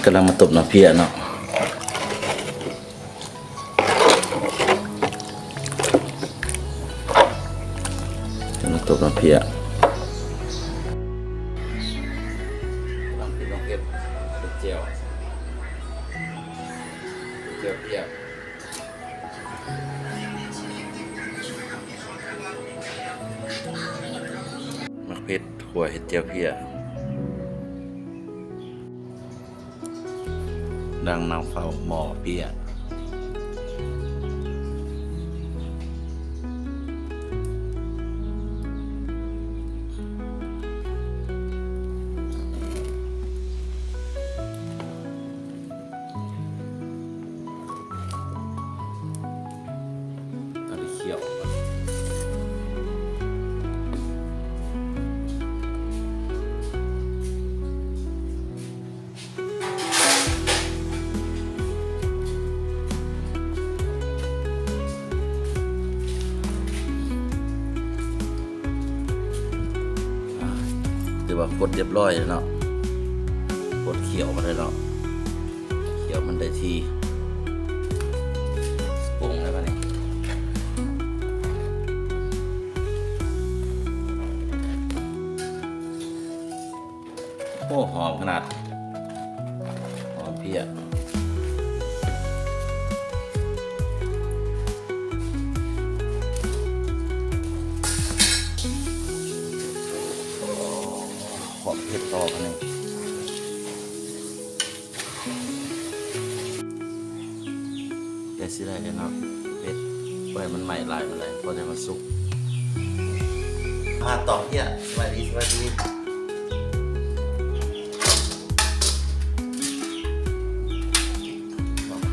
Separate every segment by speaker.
Speaker 1: กำลังมาตบน้ำเพียเนาะกำลังตบน้ำเพียลองกินลองเก็บเจียวเพียมักเพชรหัวเห็ดเจียวเพียดังนางเฝ้าหมอเปียอันนี้เขียวแต่ว่ากดเรียบร้อยแล้วเนาะกดเขียวมาได้แล้วเขียวมันได้ที่ปรุงแล้วป่ะเนี่ยโอ้หอมขนาดหอมเพี้ยเผ็ดต่อกันเลยแต่สิได้กันเนาะเผ็ดไว้มันใหม่ลายมันเลยพอจะมันสุกต่อเนี่ยสวัสดี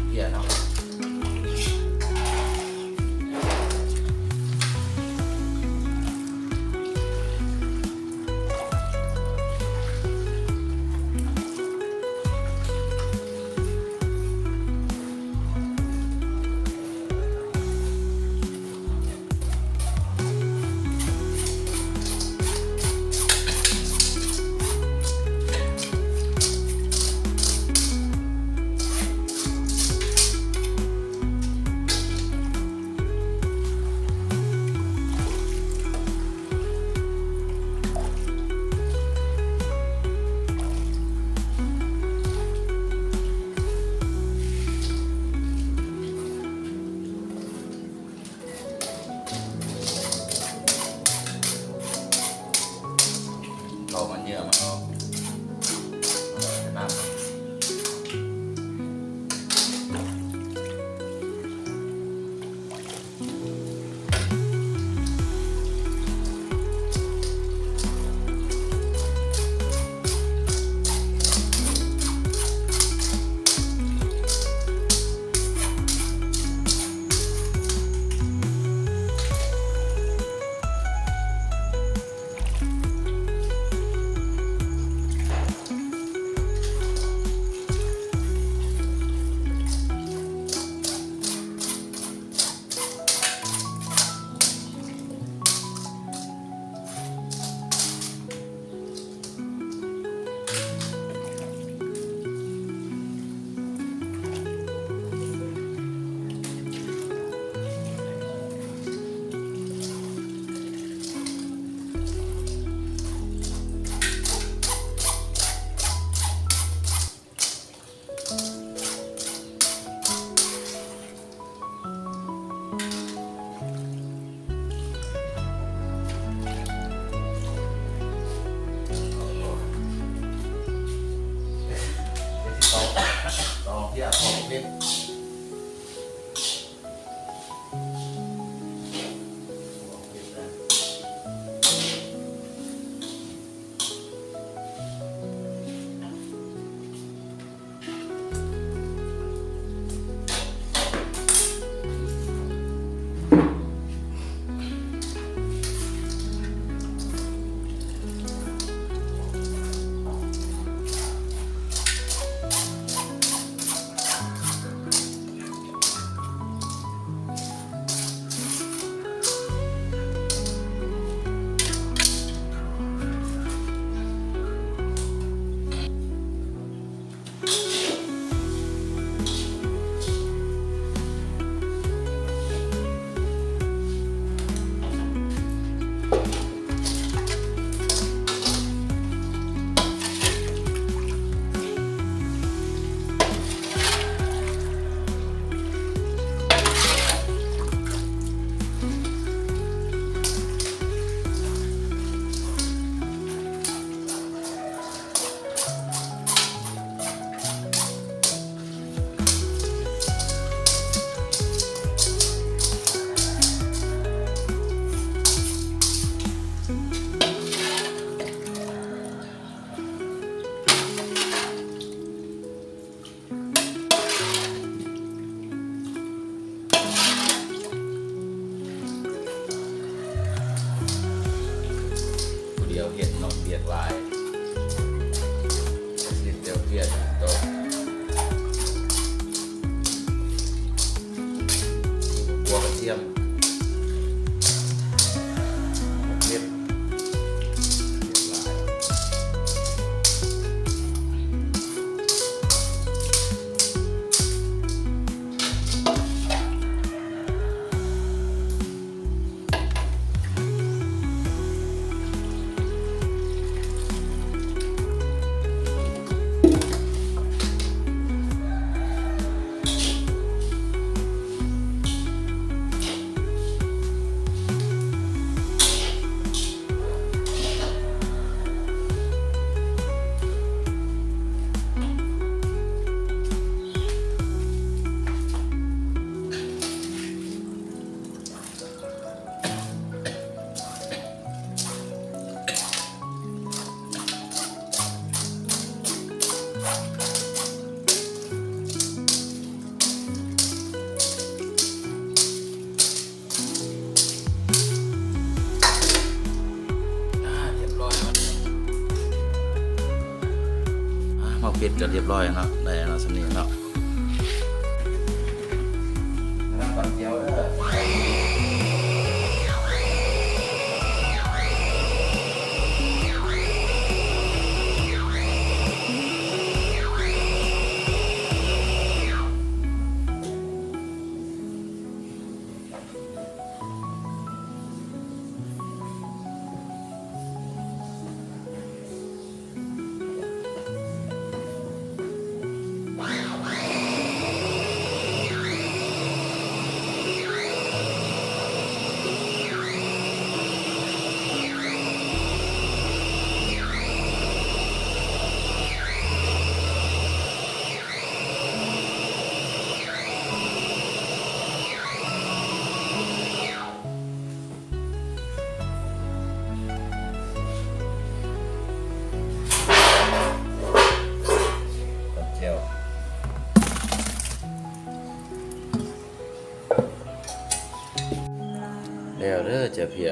Speaker 1: เพี้ยเนาะเรามันเยอะมันก็น้ำต่อเพี้ยของเผ็ด ทียมเม็ดหม้อเป็ดก็เรียบร้อยเนาะได้แล้วสำเนียงเนาะน้ำตาลเจียวเด้อเจียวแล้วเด้อเจ้าเพีย